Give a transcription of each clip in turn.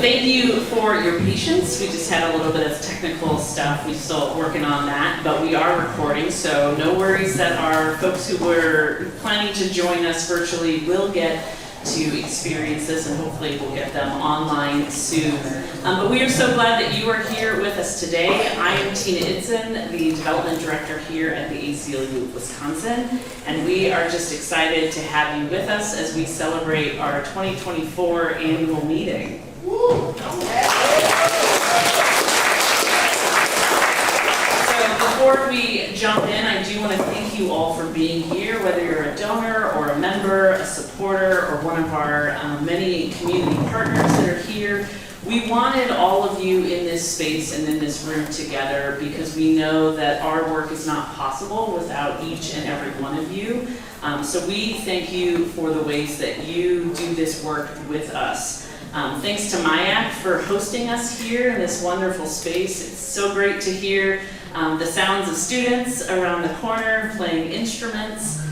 thank you for your patience. We just had a little bit of technical stuff. We're still working on that, but we are recording, so no worries that our folks who were planning to join us virtually will get to experience this, and hopefully we'll get them online soon. But we are so glad that you are here with us today. I am Tina Itzen, the Development Director here at the ACLU of Wisconsin, and we are just excited to have you with us as we celebrate our 2024 annual meeting. Woo. Before we jump in, I do want to thank you all for being here, whether you're a donor or a member, a supporter, or one of our many community partners that are here. We wanted all of you in this space and in this room together because we know that our work is not possible without each and every one of you. So we thank you for the ways that you do this work with us. Thanks to MIAC for hosting us here in this wonderful space. It's so great to hear the sounds of students around the corner playing instruments,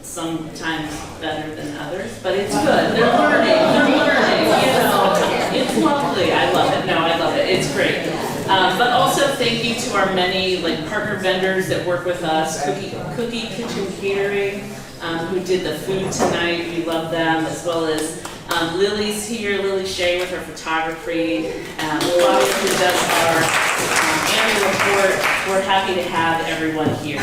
sometimes better than others, but it's good. They're learning, you know, it's lovely. I love it. No, I love it. It's great. But also thank you to our many partner vendors that work with us, Cookie Kitchen Catering, who did the food tonight. We love them, as well as Lily's here, Lily Shea with her photography, Claudia who does our annual report. We're happy to have everyone here.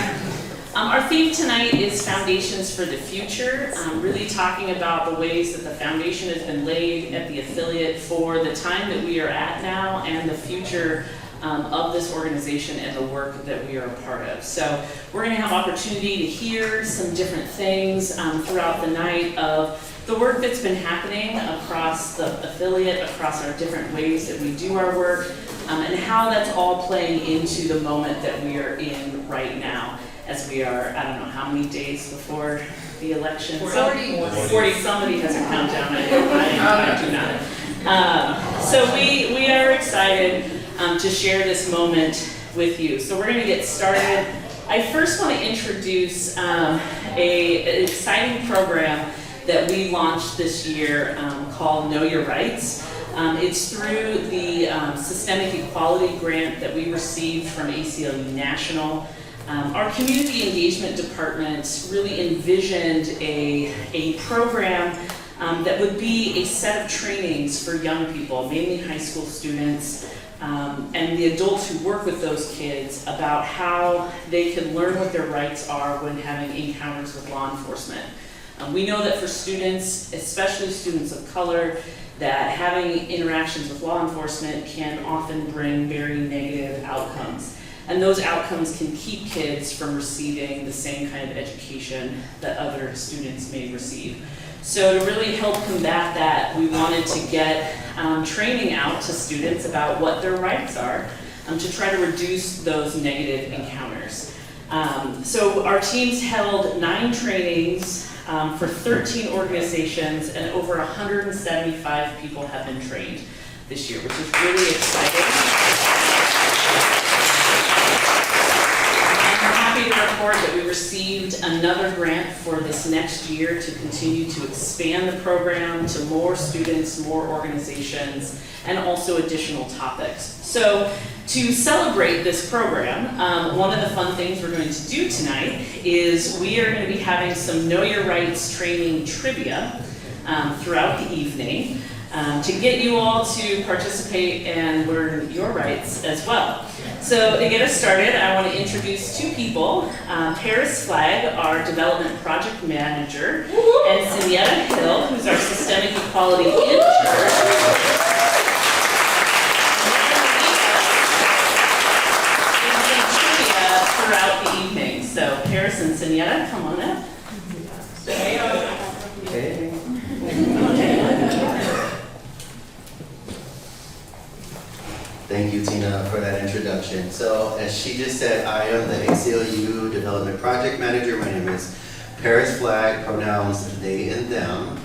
Our theme tonight is Foundations for the Future, really talking about the ways that the foundation has been laid at the affiliate for the time that we are at now and the future of this organization and the work that we are a part of. So we're going to have opportunity to hear some different things throughout the night of the work that's been happening across the affiliate, across our different ways that we do our work, and how that's all playing into the moment that we are in right now, as we are, I don't know, how many days before the election? 40. Somebody has a countdown. I do not. So we are excited to share this moment with you. So we're going to get started. I first want to introduce an exciting program that we launched this year called Know Your Rights. It's through the Systemic Equality Grant that we received from ACLU National. Our community engagement department really envisioned a program that would be a set of trainings for young people, mainly high school students, and the adults who work with those kids about how they can learn what their rights are when having encounters with law enforcement. We know that for students, especially students of color, that having interactions with law enforcement can often bring very negative outcomes. And those outcomes can keep kids from receiving the same kind of education that other students may receive. So to really help combat that, we wanted to get training out to students about what their rights are to try to reduce those negative encounters. So our teams held 9 trainings for 13 organizations, and over 175 people have been trained this year, which is really exciting. I'm happy to report that we received another grant for this next year to continue to expand the program to more students, more organizations, and also additional topics. So to celebrate this program, one of the fun things we're going to do tonight is we are going to be having some Know Your Rights training trivia throughout the evening to get you all to participate and learn your rights as well. So to get us started, I want to introduce 2 people, Paris Flagg, our Development Project Manager, and Cindyetta Hill, who's our Systemic Equality Intern. Throughout the evening. So Paris and Cindyetta, come on up. Okay. Thank you, Tina, for that introduction. So as she just said, I am the ACLU Development Project Manager. My name is Paris Flagg, pronouns they and them.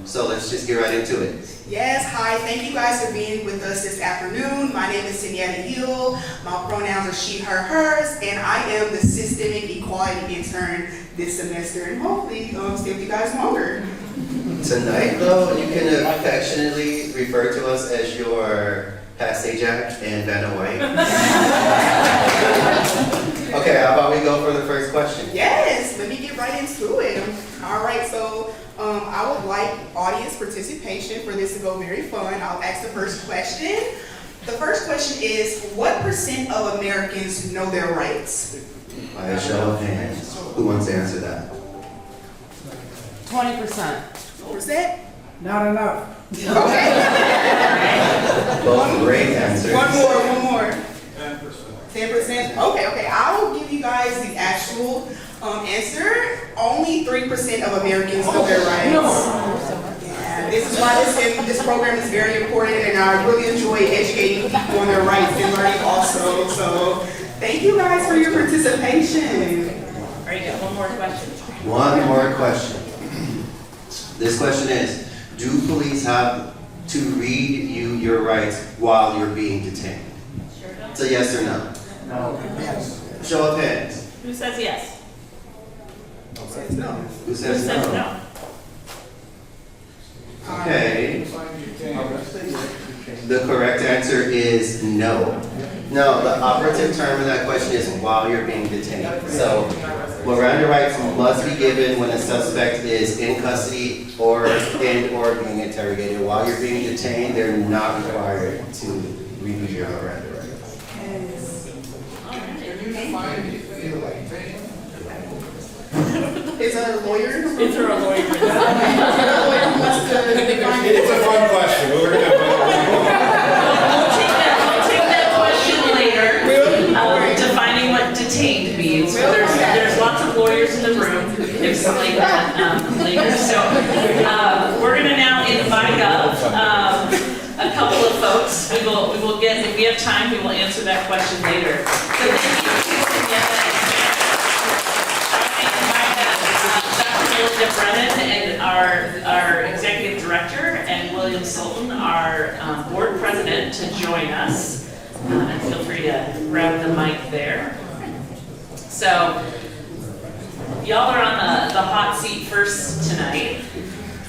So let's just get right into it. Yes, hi, thank you guys for being with us this afternoon. My name is Cindyetta Hill. My pronouns are she, her, hers, and I am the Systemic Equality Intern this semester, and hopefully stay with you guys longer. Tonight, though, you can affectionately refer to us as your Passe Jack and Vanna White. Okay, how about we go for the first question? Yes, let me get right into it. All right, so I would like audience participation for this to go very fun. I'll ask the first question. The first question is, what % of Americans know their rights? By a show of hands, who wants to answer that? 20%. What was that? Not enough. Okay. Both great answers. One more. 10%. Okay. I'll give you guys the actual answer. Only 3% of Americans know their rights. Yeah, this is why this program is very important, and I really enjoy educating people on their rights and learning also. So thank you guys for your participation. All right, got one more question. One more question. This question is, do police have to read you your rights while you're being detained? Sure does. It's a yes or no? Yes. Show of hands. Who says yes? Says no. Who Who says says no? no? Okay. The correct answer is no. No, the operative term of that question is while you're being detained. So, Miranda rights must be given when a suspect is in custody or being interrogated. While you're being detained, they're not required to review your Miranda rights. Is there a lawyer? Is there a lawyer? Is there a lawyer who wants to define it? It's a fun question. We're gonna We'll take that question later. Defining what detained means. There's lots of lawyers in the room. Explain that later. So we're gonna now invite up a couple of folks. We will get, if we have time, we will answer that question later. So thank you. Dr. Brennan and our executive director, and William Sultan, our board president, to join us. And feel free to grab the mic there. So, y'all are on the hot seat first tonight.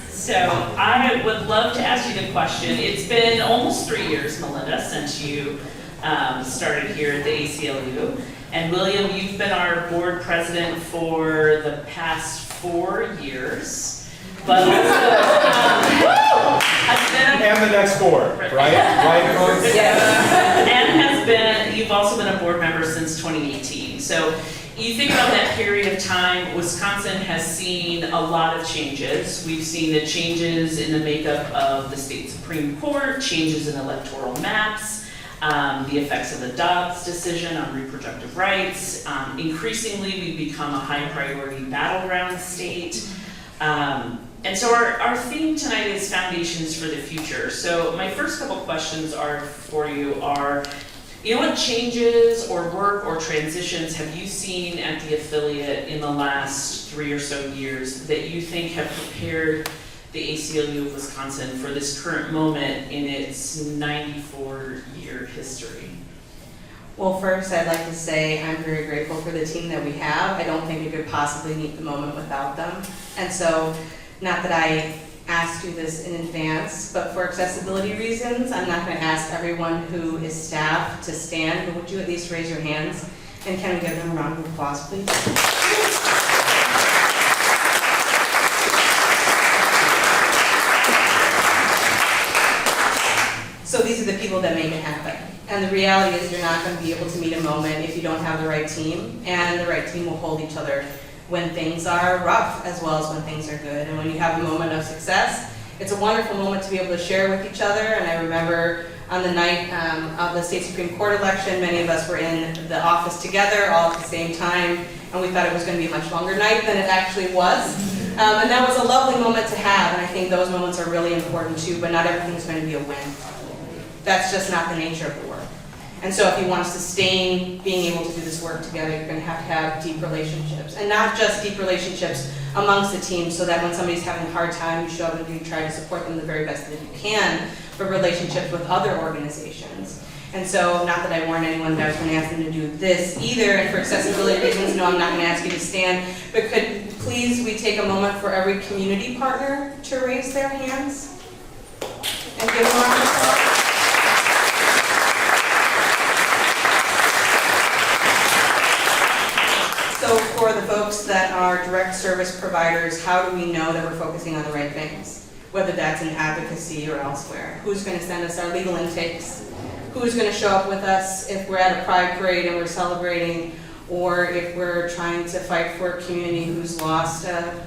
So I would love to ask you the question. It's been almost 3 years, Melinda, since you started here at the ACLU. And William, you've been our board president for the past 4 years. But also, and the next 4, right? Right, folks? and you've also been a board member since 2018. So you think about that period of time, Wisconsin has seen a lot of changes. We've seen the changes in the makeup of the state Supreme Court, changes in electoral maps, the effects of the Dobbs decision on reproductive rights. Increasingly, we've become a high priority battleground state. And so our theme tonight is foundations for the future. So my first couple questions for you are, what changes or work or transitions have you seen at the affiliate in the last 3 or so years that you think have prepared the ACLU of Wisconsin for this current moment in its 94-year history? Well, first, I'd like to say I'm very grateful for the team that we have. I don't think we could possibly meet the moment without them. And so, not that I asked you this in advance, but for accessibility reasons, I'm not going to ask everyone who is staff to stand, but would you at least raise your hands? And can we give them a round of applause, please? So these are the people that make it happen. And the reality is you're not going to be able to meet a moment if you don't have the right team, and the right team will hold each other when things are rough as well as when things are good. And when you have a moment of success, it's a wonderful moment to be able to share with each other. And I remember on the night of the state Supreme Court election, many of us were in the office together all at the same time, and we thought it was going to be a much longer night than it actually was. And that was a lovely moment to have, and I think those moments are really important too, but not everything's going to be a win. That's just not the nature of the work. And so if you want to sustain being able to do this work together, you're going to have deep relationships. And not just deep relationships amongst the team, so that when somebody's having a hard time, you show up and you try to support them the very best that you can, but relationships with other organizations. And so, not that I warned anyone that I was going to ask them to do this either, and for accessibility reasons, no, I'm not going to ask you to stand, but could please, we take a moment for every community partner to raise their hands and give them a round of applause. So for the folks that are direct service providers, how do we know that we're focusing on the right things? Whether that's in advocacy or elsewhere. Who's going to send us our legal intakes? Who's going to show up with us if we're at a pride parade and we're celebrating, or if we're trying to fight for a community who's lost a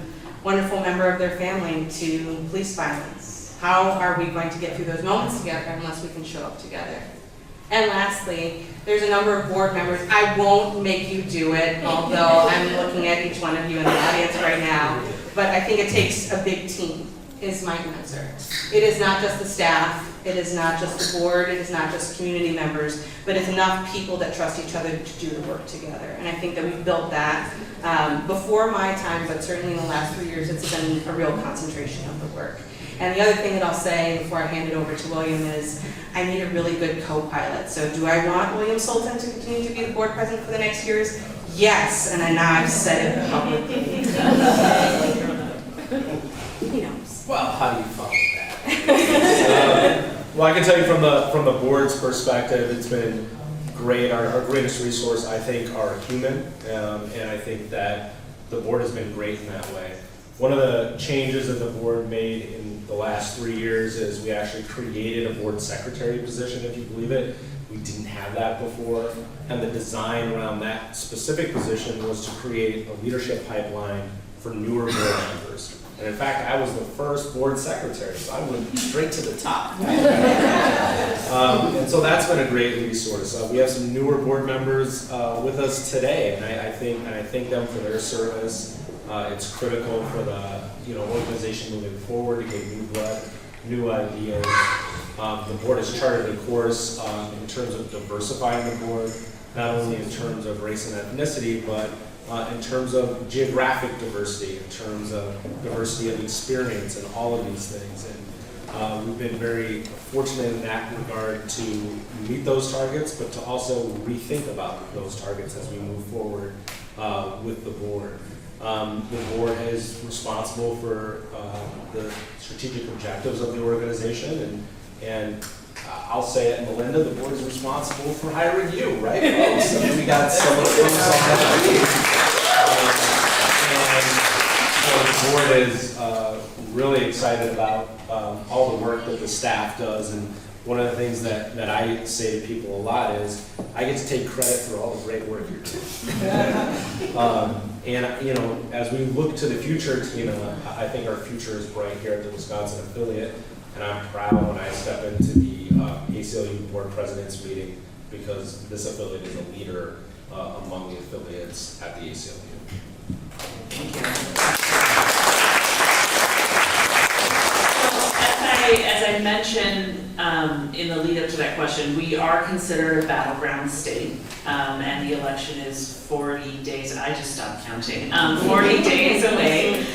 wonderful member of their family to police violence? How are we going to get through those moments together unless we can show up together? And lastly, there's a number of board members. I won't make you do it, although I'm looking at each one of you in the audience right now. But I think it takes a big team, is my answer. It is not just the staff, it is not just the board, it is not just community members, but it's enough people that trust each other to do the work together. And I think that we've built that before my time, but certainly in the last 3 years, it's been a real concentration of the work. And the other thing that I'll say before I hand it over to William is I need a really good co-pilot. So do I want William Sultan to continue to be the board president for the next years? Yes, and now I've said it publicly. He knows. Well, how do you follow that? Well, I can tell you from the board's perspective, it's been great. Our greatest resource, I think, are human, and I think that the board has been great in that way. One of the changes that the board made in the last 3 years is we actually created a board secretary position, if you believe it. We didn't have that before, and the design around that specific position was to create a leadership pipeline for newer board members. And in fact, I was the first board secretary, so I went straight to the top. And so that's been a great resource. We have some newer board members with us today, and I thank them for their service. It's critical for the organization moving forward to get new blood, new ideas. The board has charted a course in terms of diversifying the board, not only in terms of race and ethnicity, but in terms of geographic diversity, in terms of diversity of experience, and all of these things. And we've been very fortunate in that regard to meet those targets, but to also rethink about those targets as we move forward with the board. The board is responsible for the strategic objectives of the organization, and I'll say it, Melinda, the board is responsible for hiring you, right, folks? So we got some of those on that lead. And so the board is really excited about all the work that the staff does. And one of the things that I say to people a lot is, I get to take credit for all the great work you're doing. And as we look to the future, Tina, I think our future is bright here at the Wisconsin affiliate. And I'm proud when I step into the ACLU board president's meeting, because this affiliate is a leader among the affiliates at the ACLU. Thank you. As I mentioned in the lead up to that question, we are considered a battleground state, and the election is 40 days, and I just stopped counting, 40 days away.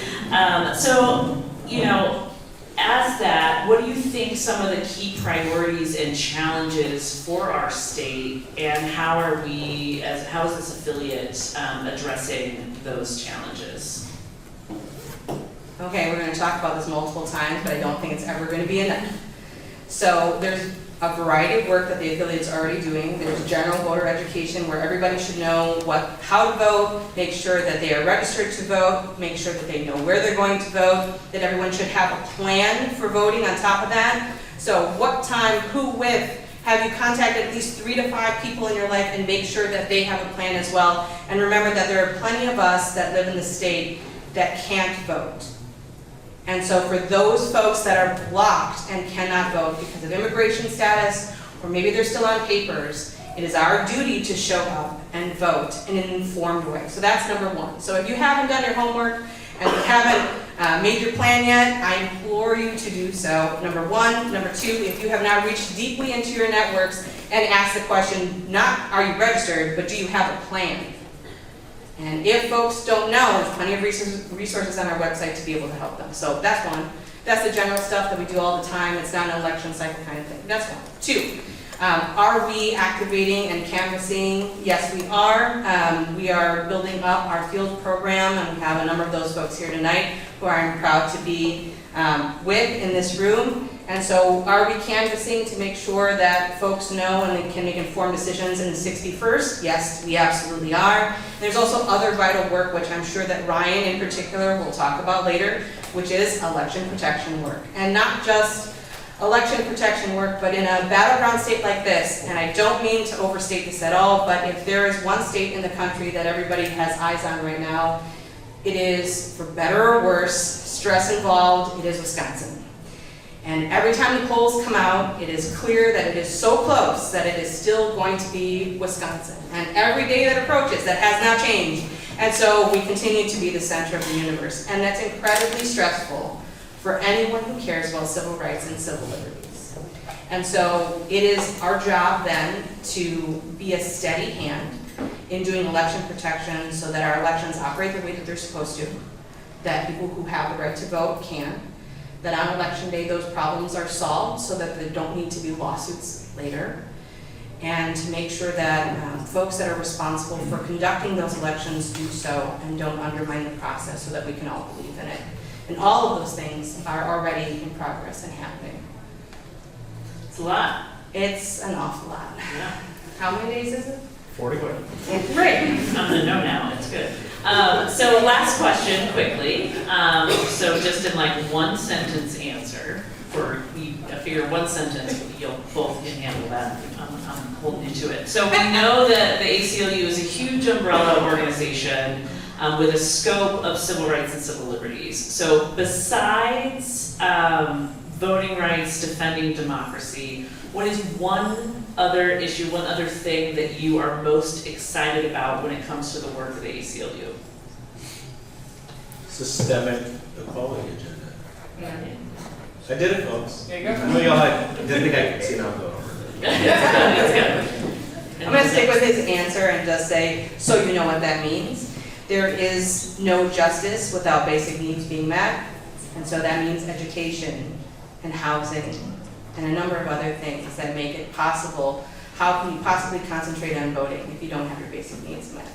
As that, what do you think some of the key priorities and challenges for our state, and how is this affiliate addressing those challenges? Okay, we're going to talk about this multiple times, but I don't think it's ever going to be enough. So there's a variety of work that the affiliate's already doing. There's general voter education, where everybody should know how to vote, make sure that they are registered to vote, make sure that they know where they're going to vote, that everyone should have a plan for voting on top of that. So what time, who with, have you contacted at least 3 to 5 people in your life, and make sure that they have a plan as well. And remember that there are plenty of us that live in the state that can't vote. And so for those folks that are blocked and cannot vote because of immigration status, or maybe they're still on papers, it is our duty to show up and vote in an informed way. So that's number one. So if you haven't done your homework and you haven't made your plan yet, I implore you to do so, number one. Number two, if you have not reached deeply into your networks and asked the question, not are you registered, but do you have a plan? And if folks don't know, there's plenty of resources on our website to be able to help them. So that's one. That's the general stuff that we do all the time. It's not an election cycle kind of thing. That's one. Two, Are we activating and canvassing? Yes, we are. We are building up our field program, and we have a number of those folks here tonight who I'm proud to be with in this room. And so are we canvassing to make sure that folks know and they can make informed decisions in the 61st? Yes, we absolutely are. There's also other vital work, which I'm sure that Ryan in particular will talk about later, which is election protection work. And not just election protection work, but in a battleground state like this, and I don't mean to overstate this at all, but if there is one state in the country that everybody has eyes on right now, it is, for better or worse, stress involved, it is Wisconsin. And every time the polls come out, it is clear that it is so close that it is still going to be Wisconsin. And every day that approaches, that has not changed. And so we continue to be the center of the universe. And that's incredibly stressful for anyone who cares about civil rights and civil liberties. And so it is our job then to be a steady hand in doing election protection so that our elections operate the way that they're supposed to, that people who have the right to vote can, that on election day those problems are solved so that there don't need to be lawsuits later, and to make sure that folks that are responsible for conducting those elections do so and don't undermine the process so that we can all believe in it. And all of those things are already in progress and happening. It's a lot. It's an awful lot. Yeah. How many days is it? 40. Great. Something to know now. It's good. So last question, quickly. So just in like one sentence answer for I figure one sentence you'll both can handle that. I'm holding you to it. So we know that the ACLU is a huge umbrella organization with a scope of civil rights and civil liberties. So besides voting rights, defending democracy, what is one other issue, one other thing that you are most excited about when it comes to the work of the ACLU? Systemic equality agenda. Yeah. I did it, folks. There you go. I know y'all didn't think I could see now though. That's good. I'm going to stick with his answer and just say, so you know what that means. There is no justice without basic needs being met, and so that means education and housing and a number of other things that make it possible. How can you possibly concentrate on voting if you don't have your basic needs met?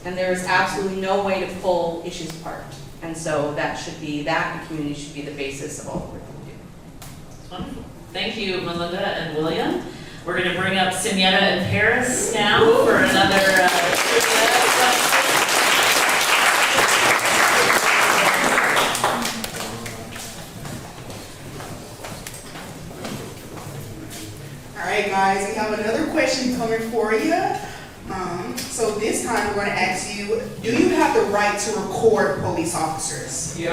And there is absolutely no way to pull issues apart. And so that the community should be the basis of all the work we do. Wonderful. Thank you, Melinda and William. We're going to bring up Signetta and Paris now for another All right, guys, we have another question coming for you. So this time we're going to ask you, do you have the right to record police officers? Yep.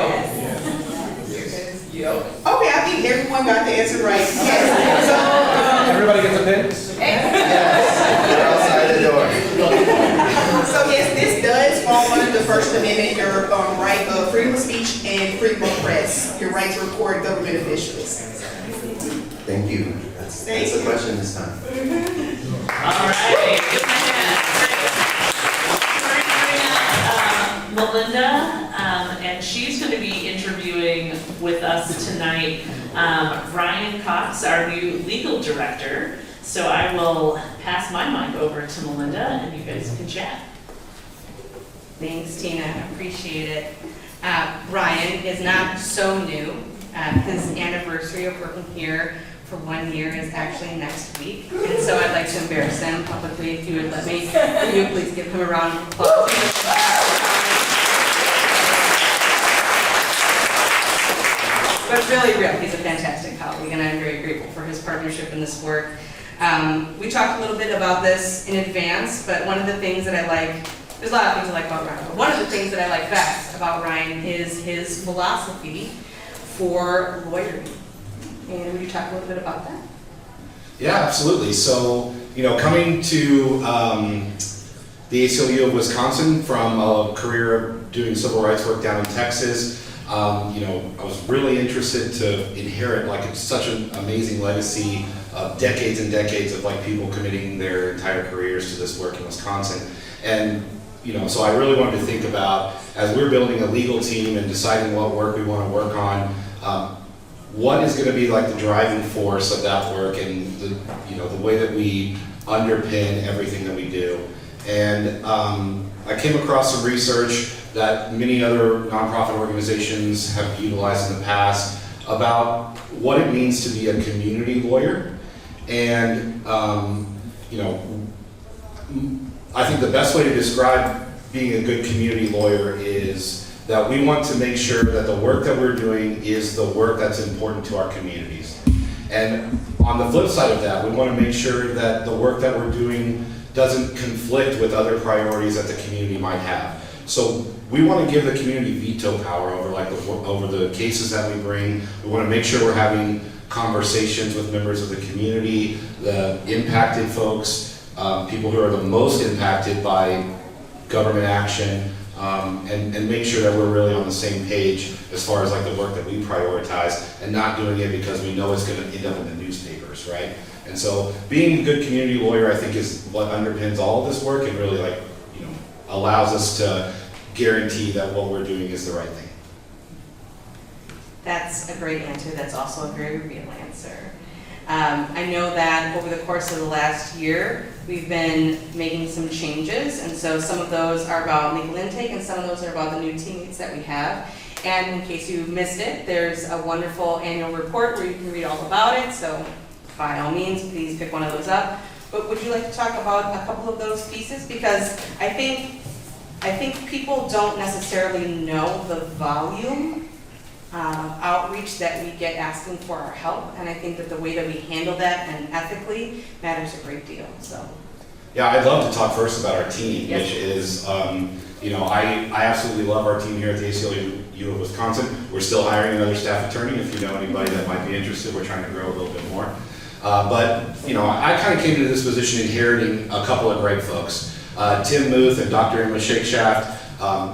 Yep. Okay, I think everyone got the answer right. Yes. So, Everybody gets a pin? You're outside the door. so yes, this does fall under the First Amendment, your right of freedom of speech and freedom of press, your right to record government officials. Thank you. That's the question this time. All right. Good man. We're going to bring up Melinda, and she's going to be interviewing with us tonight Ryan Cox, our new legal director. So I will pass my mic over to Melinda, and you guys can chat. Thanks, Tina. I appreciate it. Ryan is not so new. His anniversary of working here for 1 year is actually next week. And so I'd like to embarrass him publicly, if you would let me. Will you please give him a round of applause? But really, he's a fantastic colleague, and I'm very grateful for his partnership in this work. We talked a little bit about this in advance, but one of the things that I like, there's a lot of things I like about Ryan, but one of the things that I like best about Ryan is his philosophy for lawyering. And would you talk a little bit about that? Yeah, absolutely. So, coming to the ACLU of Wisconsin from a career of doing civil rights work down in Texas, I was really interested to inherit such an amazing legacy of decades and decades of people committing their entire careers to this work in Wisconsin. And so I really wanted to think about, as we're building a legal team and deciding what work we want to work on, what is going to be like the driving force of that work and the, you know, the way that we underpin everything that we do. And I came across some research that many other nonprofit organizations have utilized in the past about what it means to be a community lawyer. And, you know, I think the best way to describe being a good community lawyer is that we want to make sure that the work that we're doing is the work that's important to our communities. And on the flip side of that, we want to make sure that the work that we're doing doesn't conflict with other priorities that the community might have. So we want to give the community veto power over over the cases that we bring. We want to make sure we're having conversations with members of the community, the impacted folks, people who are the most impacted by government action, and make sure that we're really on the same page as far as like the work that we prioritize and not doing it because we know it's going to end up in the newspapers, right? And so being a good community lawyer, I think, is what underpins all of this work and really like, you know, allows us to guarantee that what we're doing is the right thing. That's a great answer. That's also a very real answer. I know that over the course of the last year, we've been making some changes, and so some of those are about legal intake, and some of those are about the new teammates that we have. And in case you missed it, there's a wonderful annual report where you can read all about it, so by all means, please pick one of those up. But would you like to talk about a couple of those pieces? Because I think people don't necessarily know the volume outreach that we get asking for our help, and I think that the way that we handle that and ethically matters a great deal. So, yeah, I'd love to talk first about our team, yes, which is, you know, I absolutely love our team here at the ACLU of Wisconsin. We're still hiring another staff attorney. If you know anybody that might be interested, we're trying to grow a little bit more. But, you know, I kind of came into this position inheriting a couple of great folks. Tim Muth and Dr. Emma Shakeshaft.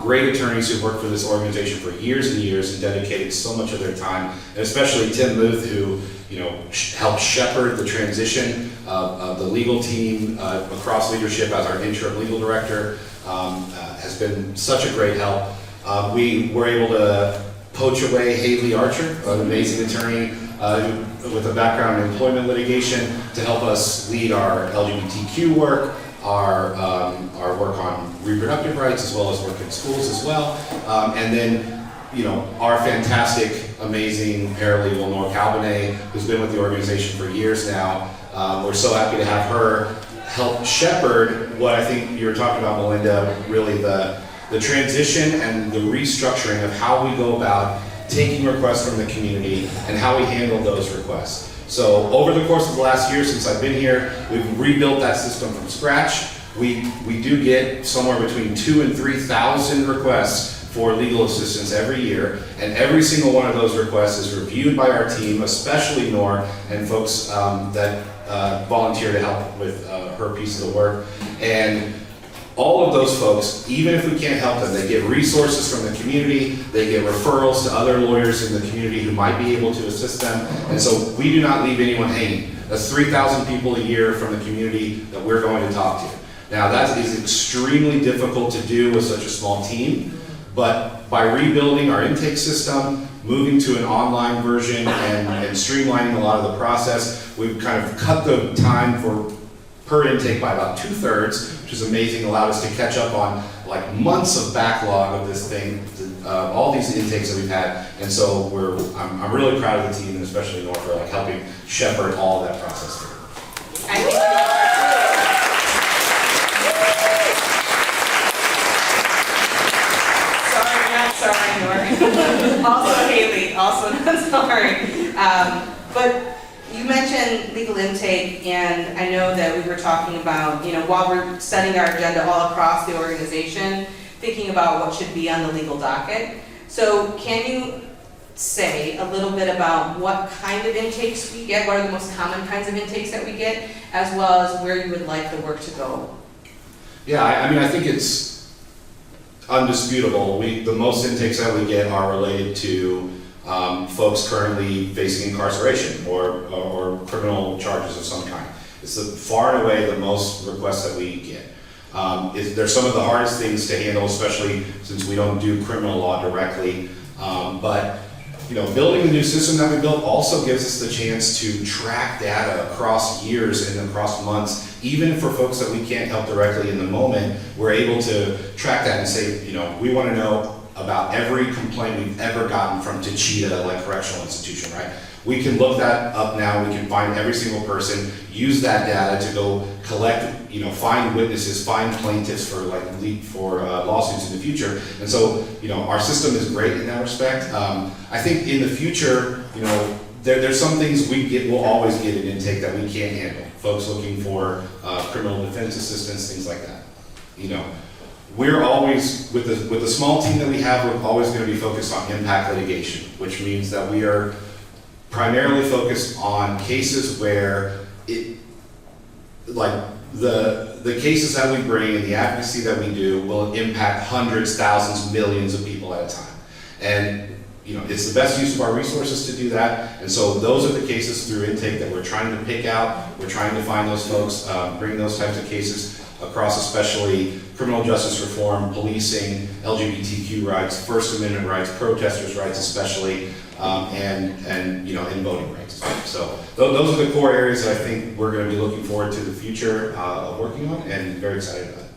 Great attorneys who've worked for this organization for years and years and dedicated so much of their time, and especially Tim Muth, who, you know, helped shepherd the transition of the legal team across leadership as our interim legal director, has been such a great help. We were able to poach away Haley Archer, an amazing attorney with a background in employment litigation, to help us lead our LGBTQ work, our work on reproductive rights, as well as work in schools as well. And then, you know, our fantastic, amazing paralegal, Nora Calbinet, who's been with the organization for years now. We're so happy to have her help shepherd what I think you were talking about, Melinda, really the transition and the restructuring of how we go about taking requests from the community and how we handle those requests. So over the course of the last year since I've been here, we've rebuilt that system from scratch. We do get somewhere between 2,000 and 3,000 requests for legal assistance every year, and every single one of those requests is reviewed by our team, especially Nor and folks that volunteer to help with her piece of the work. And all of those folks, even if we can't help them, they get resources from the community, they get referrals to other lawyers in the community who might be able to assist them, and so we do not leave anyone hanging. That's 3,000 people a year from the community that we're going to talk to. Now that is extremely difficult to do with such a small team, but by rebuilding our intake system, moving to an online version and streamlining a lot of the process, we've kind of cut the time per intake by about 2/3, which is amazing, allowed us to catch up on like months of backlog of this thing, all these intakes that we've had. And so I'm really proud of the team, and especially Nor, for like helping shepherd all of that process through. I think you are too. Sorry, also Haley, also not sorry. But you mentioned legal intake, and I know that we were talking about, you know, while we're setting our agenda all across the organization, thinking about what should be on the legal docket. So can you say a little bit about what kind of intakes we get, what are the most common kinds of intakes that we get, as well as where you would like the work to go? Yeah, I mean, I think it's undisputable. The most intakes that we get are related to folks currently facing incarceration or criminal charges of some kind. It's far and away the most requests that we get. They're some of the hardest things to handle, especially since we don't do criminal law directly. But building the new system that we built also gives us the chance to track data across years and across months. Even for folks that we can't help directly in the moment, we're able to track that and say, we want to know about every complaint we've ever gotten from Techeetah, like correctional institution, right? We can look that up now, we can find every single person, use that data to go collect, find witnesses, find plaintiffs for lawsuits in the future. And so, our system is great in that respect. I think in the future, there's some things we'll always get an intake that we can't handle. Folks looking for criminal defense assistance, things like that. We're always, with the small team that we have, we're always going to be focused on impact litigation, which means that we are primarily focused on cases where the cases that we bring and the advocacy that we do will impact hundreds, thousands, millions of people at a time. And it's the best use of our resources to do that. And so those are the cases through intake that we're trying to pick out. We're trying to find those folks, bring those types of cases across, especially criminal justice reform, policing, LGBTQ rights, First Amendment rights, protesters' rights especially, and voting rights. So those are the core areas that I think we're going to be looking forward to the future of working on, and very excited about it.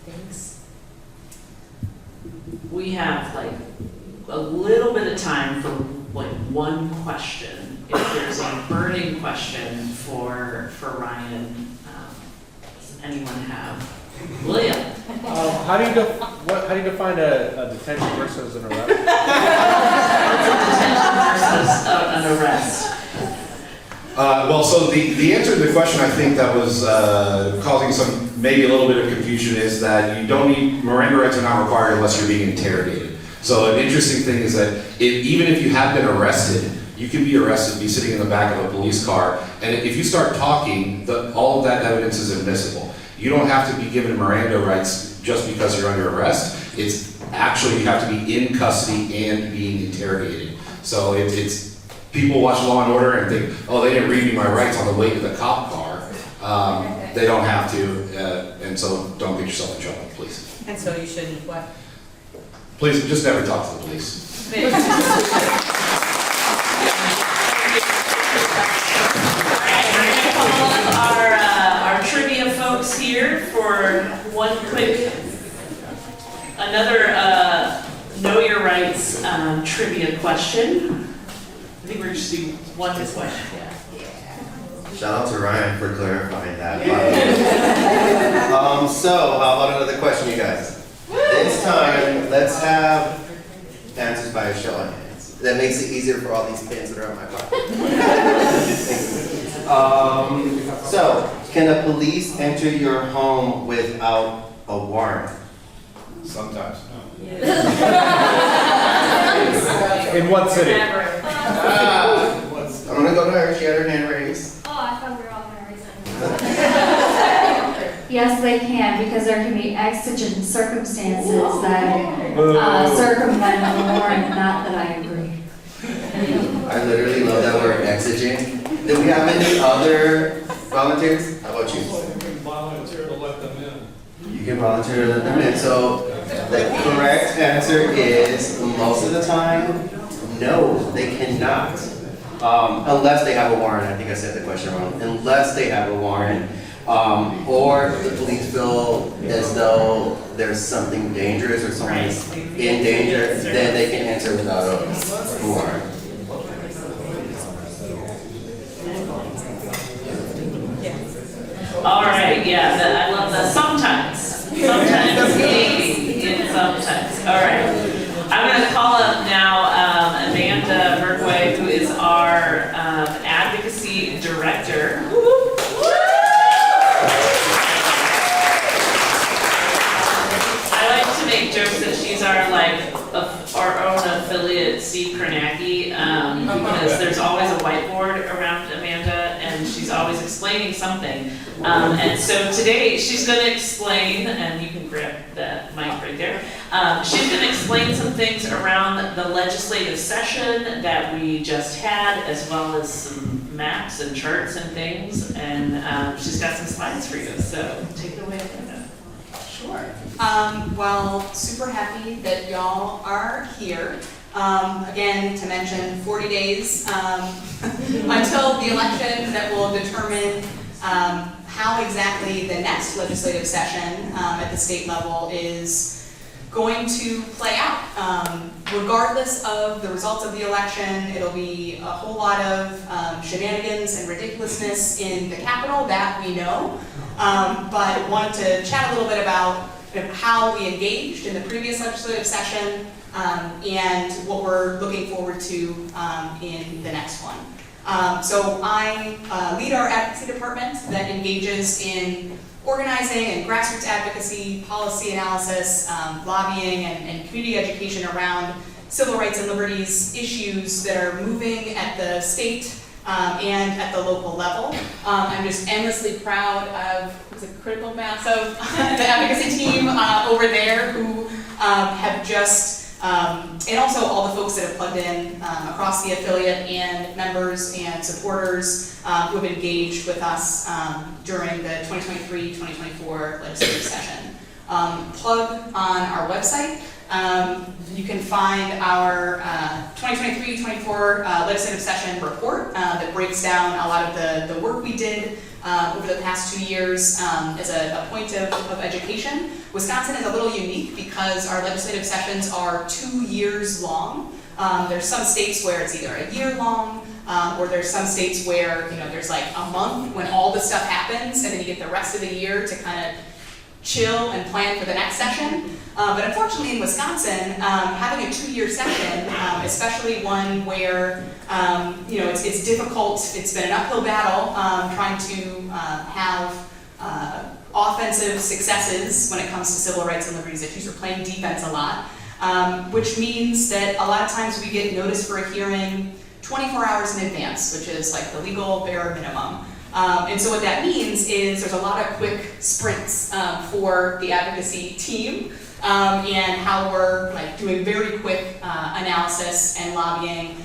Thanks. We have a little bit of time for one question. If there's a burning question for Ryan, does anyone have? William. How do you define a detention versus an arrest? Versus an arrest. So the answer to the question, I think that was causing maybe a little bit of confusion, is that you don't need, Miranda rights are not required unless you're being interrogated. So an interesting thing is that even if you have been arrested, you can be arrested, be sitting in the back of a police car, and if you start talking, all of that evidence is admissible. You don't have to be given Miranda rights just because you're under arrest. It's actually, you have to be in custody and being interrogated. So it's people watch Law and Order and think, oh, they didn't read me my rights on the way to the cop car. They don't have to, and so don't get yourself in trouble, please. And so you shouldn't what? Please, just never talk to the police. Our trivia folks here for another Know Your Rights trivia question. I think we're just doing one question. Shout out to Ryan for clarifying that. So how about another question, you guys? This time, let's have answers by a show of hands. That makes it easier for all these pins that are in my pocket. So, can the police enter your home without a warrant? Sometimes. In what city? I'm gonna go to her, she had her hand raised. Oh, I thought we were all going to raise it. Yes, they can, because there can be exigent circumstances that circumvent a warrant, not that I agree. I literally love that word, exigent. Do we have any other volunteers? How about you? You can volunteer to let them in. You can volunteer to let them in. So the correct answer is, most of the time, no, they cannot. Unless they have a warrant. I think I said the question wrong. Unless they have a warrant. Or the police feel as though there's something dangerous or someone is in danger, then they can enter without a warrant. All right, yeah, I love that. Sometimes, maybe, and sometimes. All right, I'm going to call up now Amanda Merkway, who is our advocacy director. I like to make jokes that she's our own affiliate, Steve Kornacki, because there's always a whiteboard around Amanda, and she's always explaining something. And so today she's going to explain, and you can grab that mic right there. She's going to explain some things around the legislative session that we just had, as well as some maps and charts and things. And she's got some slides for you. So take it away, Amanda. Sure. Well, super happy that y'all are here. Again, to mention 40 days until the election that will determine how exactly the next legislative session at the state level is going to play out. Regardless of the results of the election, it'll be a whole lot of shenanigans and ridiculousness in the Capitol, that we know. But wanted to chat a little bit about how we engaged in the previous legislative session and what we're looking forward to in the next one. So I lead our advocacy department that engages in organizing and grassroots advocacy, policy analysis, lobbying, and community education around civil rights and liberties issues that are moving at the state and at the local level. I'm just endlessly proud of the critical mass of the advocacy team over there who have just, and also all the folks that have plugged in across the affiliate and members and supporters who have engaged with us during the 2023-2024 legislative session. Plug on our website. You can find our 2023-24 legislative session report that breaks down a lot of the work we did over the past 2 years as a point of education. Wisconsin is a little unique because our legislative sessions are 2 years long. There's some states where it's either a year long, or there's some states where there's like a month when all the stuff happens, and then you get the rest of the year to kind of chill and plan for the next session. But unfortunately in Wisconsin, having a 2-year session, especially one where it's difficult, it's been an uphill battle trying to have offensive successes when it comes to civil rights and liberties issues. We're playing defense a lot, which means that a lot of times we get notice for a hearing 24 hours in advance, which is like the legal bare minimum. And so what that means is there's a lot of quick sprints for the advocacy team and how we're doing very quick analysis and lobbying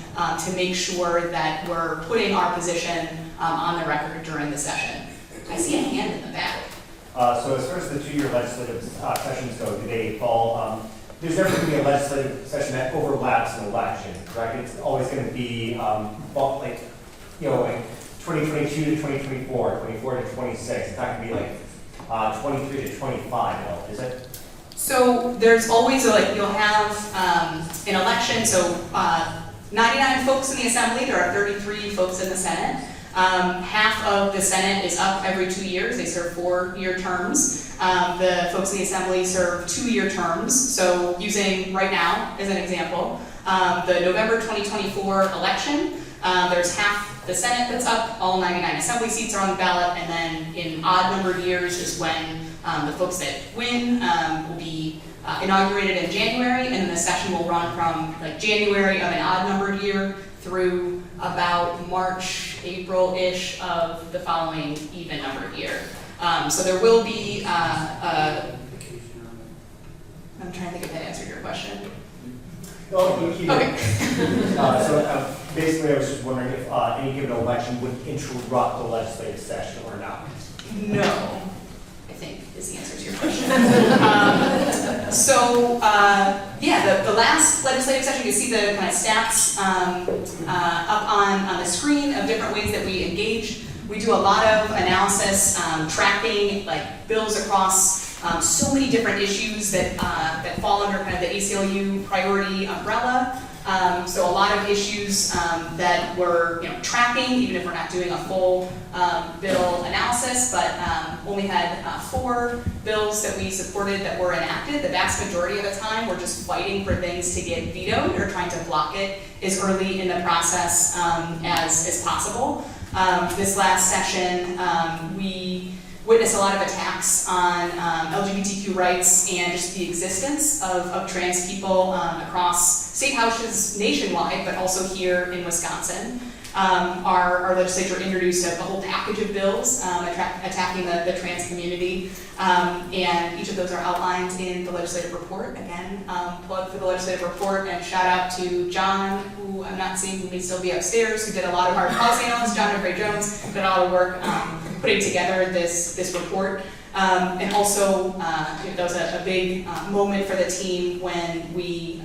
to make sure that we're putting our position on the record during the session. I see a hand in the back. So as far as the 2-year legislative sessions go, do they fall, there's never going to be a legislative session that overlaps an election, correct? It's always going to be, like 2022 to 2024, 24 to 26. It's not going to be like 23 to 25, is it? So there's always you'll have an election, so 99 folks in the Assembly, there are 33 folks in the Senate. Half of the Senate is up every 2 years. They serve 4-year terms. The folks in the Assembly serve 2-year terms. So using right now as an example, the November 2024 election, there's half the Senate that's up, all 99 Assembly seats are on the ballot, and then in odd numbered years is when the folks that win will be inaugurated in January, and then the session will run from January of an odd numbered year through about March, April-ish of the following even numbered year. So there will be, I'm trying to think if that answered your question. Okay. So basically I was just wondering if any given election would interrupt the legislative session or not. No, I think is the answer to your question. Yeah, the last legislative session, you see the kind of stats up on the screen of different ways that we engage. We do a lot of analysis, tracking bills across so many different issues that fall under kind of the ACLU priority umbrella. So a lot of issues that we're tracking, even if we're not doing a full bill analysis, but only had 4 bills that we supported that were enacted. The vast majority of the time, we're just fighting for things to get vetoed or trying to block it as early in the process as possible. This last session, we witnessed a lot of attacks on LGBTQ rights and just the existence of trans people across state houses nationwide, but also here in Wisconsin. Our legislature introduced a whole package of bills attacking the trans community, and each of those are outlined in the legislative report. Again, plug for the legislative report, and shout out to John, who I'm not seeing, who may still be upstairs, who did a lot of our policy analysis. John and Ray Jones did a lot of work putting together this report. And also, that was a big moment for the team when we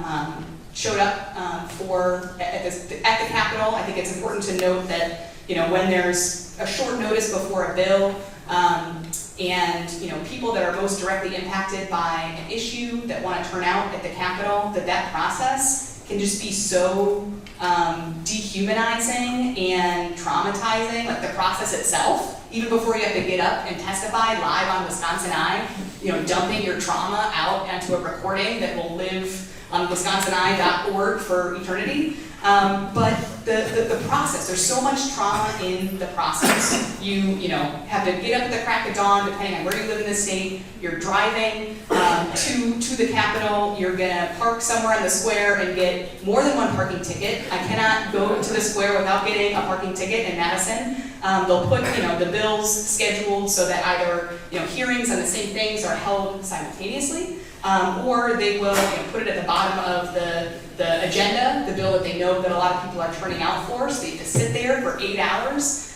showed up at the Capitol. I think it's important to note that, when there's a short notice before a bill, and people that are most directly impacted by an issue that want to turn out at the Capitol, that process can just be so dehumanizing and traumatizing, like the process itself, even before you have to get up and testify live on Wisconsin Eye, dumping your trauma out onto a recording that will live on wisconsineye.org for eternity. But the process, there's so much trauma in the process. You have to get up at the crack of dawn, depending on where you live in the state. You're driving to the Capitol. You're gonna park somewhere in the square and get more than one parking ticket. I cannot go to the square without getting a parking ticket in Madison. They'll put the bills scheduled so that either hearings on the same things are held simultaneously, or they will put it at the bottom of the agenda, the bill that they know that a lot of people are turning out for, so you have to sit there for 8 hours,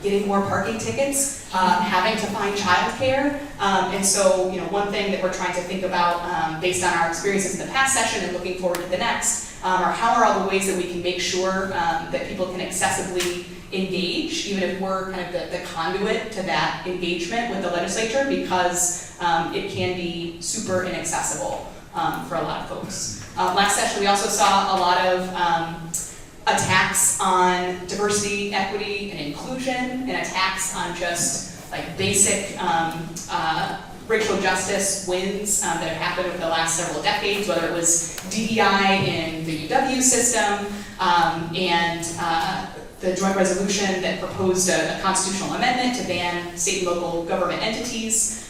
getting more parking tickets, having to find childcare. And so, one thing that we're trying to think about based on our experiences in the past session and looking forward to the next, are how are all the ways that we can make sure that people can accessibly engage, even if we're kind of the conduit to that engagement with the legislature, because it can be super inaccessible for a lot of folks. Last session, we also saw a lot of attacks on diversity, equity, and inclusion, and attacks on just like basic racial justice wins that have happened over the last several decades, whether it was DEI in the UW system, and the joint resolution that proposed a constitutional amendment to ban state and local government entities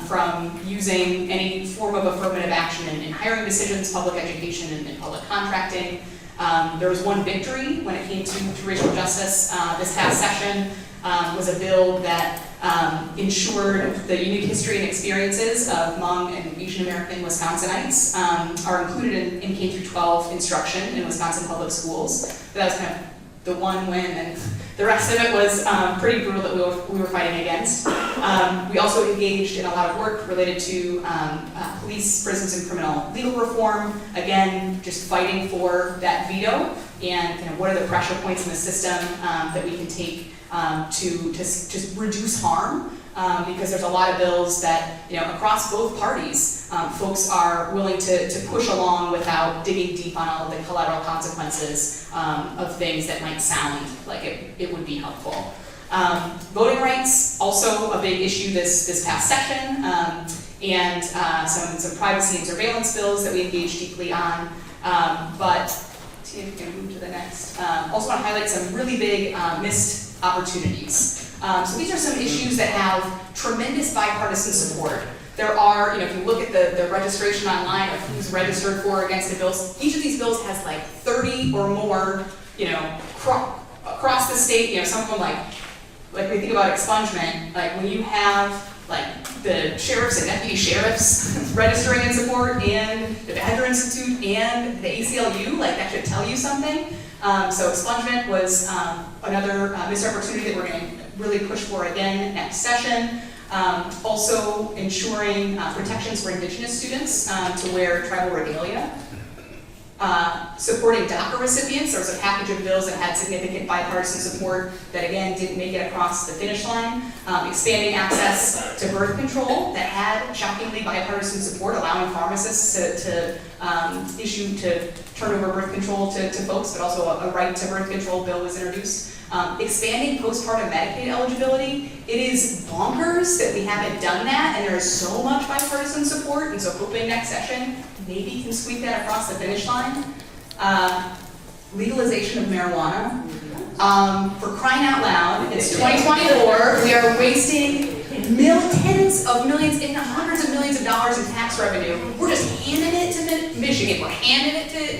from using any form of affirmative action in hiring decisions, public education, and public contracting. There was one victory when it came to racial justice this past session, was a bill that ensured the unique history and experiences of Hmong and Asian American Wisconsinites are included in K-12 instruction in Wisconsin public schools. But that was kind of the one win, and the rest of it was pretty brutal that we were fighting against. We also engaged in a lot of work related to police, prisons, and criminal legal reform. Again, just fighting for that veto and kind of what are the pressure points in the system that we can take to just reduce harm. Because there's a lot of bills that, across both parties, folks are willing to push along without digging deep on all of the collateral consequences of things that might sound like it would be helpful. Voting rights, also a big issue this past session, and some privacy and surveillance bills that we engaged deeply on. But see if we can move to the next. Also want to highlight some really big missed opportunities. So these are some issues that have tremendous bipartisan support. There are, if you look at the registration online of who's registered for or against the bills, each of these bills has like 30 or more, across the state, some of them like when you think about expungement, like when you have like the sheriffs and deputy sheriffs registering in support, and the Badger Institute and the ACLU, like that should tell you something. So expungement was another missed opportunity that we're going to really push for again next session. Also ensuring protections for Indigenous students to wear tribal regalia. Supporting DACA recipients. There was a package of bills that had significant bipartisan support that again didn't make it across the finish line. Expanding access to birth control that had shockingly bipartisan support, allowing pharmacists to turn over birth control to folks, but also a right to birth control bill was introduced. Expanding postpartum Medicaid eligibility. It is bonkers that we haven't done that, and there is so much bipartisan support, and so hoping next session maybe can sweep that across the finish line. Legalization of marijuana. For crying out loud, it's 2024, we are wasting tens of millions, if not hundreds of millions of dollars in tax revenue. We're just handing it to Michigan, we're handing it to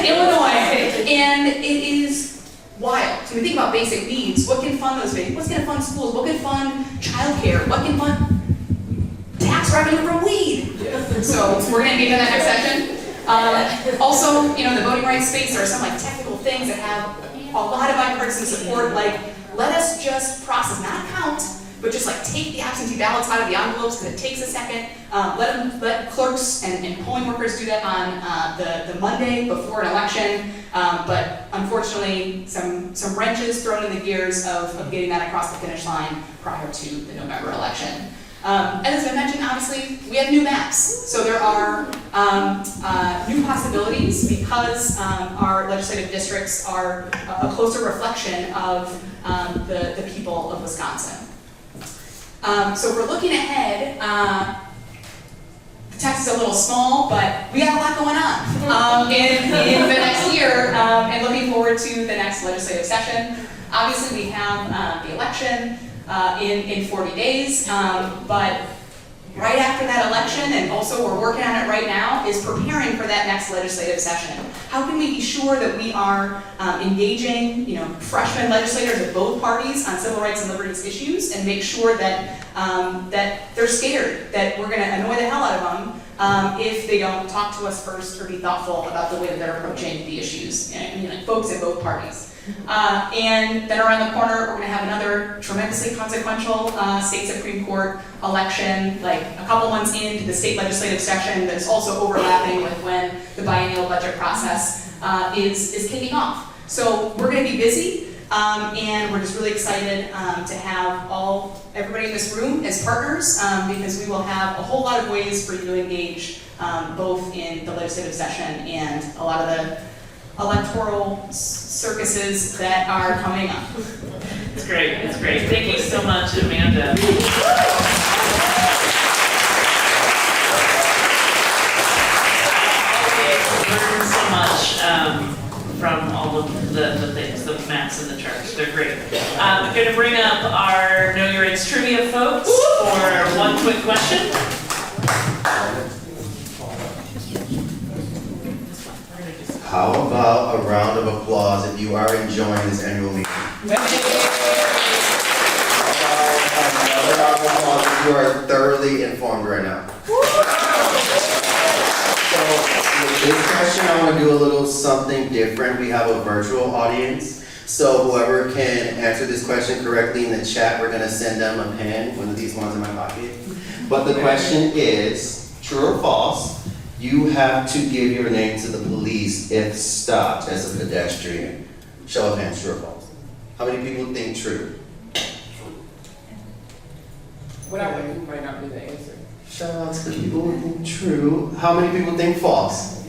Illinois, and it is wild. So we think about basic needs. What can fund those basic? What's going to fund schools? What can fund childcare? What can fund tax revenue from weed? So we're going to engage in that next session. Also, the voting rights space, there are some like technical things that have a lot of bipartisan support, like let us just process, not count, but just like take the absentee ballots out of the envelopes because it takes a second. Let clerks and polling workers do that on the Monday before an election. But unfortunately, some wrenches thrown in the gears of getting that across the finish line prior to the November election. As I mentioned, obviously, we have new maps. So there are new possibilities because our legislative districts are a closer reflection of the people of Wisconsin. So if we're looking ahead, the text is a little small, but we got a lot going on in the next year and looking forward to the next legislative session. Obviously, we have the election in 40 days, but right after that election, and also we're working on it right now, is preparing for that next legislative session. How can we be sure that we are engaging, freshman legislators of both parties on civil rights and liberties issues, and make sure that that they're scared that we're going to annoy the hell out of them if they don't talk to us first or be thoughtful about the way that they're approaching the issues. Folks at both parties. And then around the corner, we're going to have another tremendously consequential state Supreme Court election, like a couple months into the state legislative session that's also overlapping with when the biennial budget process is kicking off. So we're going to be busy, and we're just really excited to have everybody in this room as partners, because we will have a whole lot of ways for you to engage both in the legislative session and a lot of the electoral circuses that are coming up. It's great, it's great. Thank you so much, Amanda. I learned so much from all of the things, the maps and the charts. They're great. I'm going to bring up our Know Your Rights trivia folks for one quick question. How about a round of applause if you are enjoying this annual meeting? How about another round of applause if you are thoroughly informed right now? So with this question, I want to do a little something different. We have a virtual audience. So whoever can answer this question correctly in the chat, we're going to send them a pen, one of these ones in my pocket. But the question is, true or false? You have to give your name to the police if stopped as a pedestrian. Show of hands, true or false? How many people think true? Whatever, you might not be the answer. Shout out to the people who think true. How many people think false?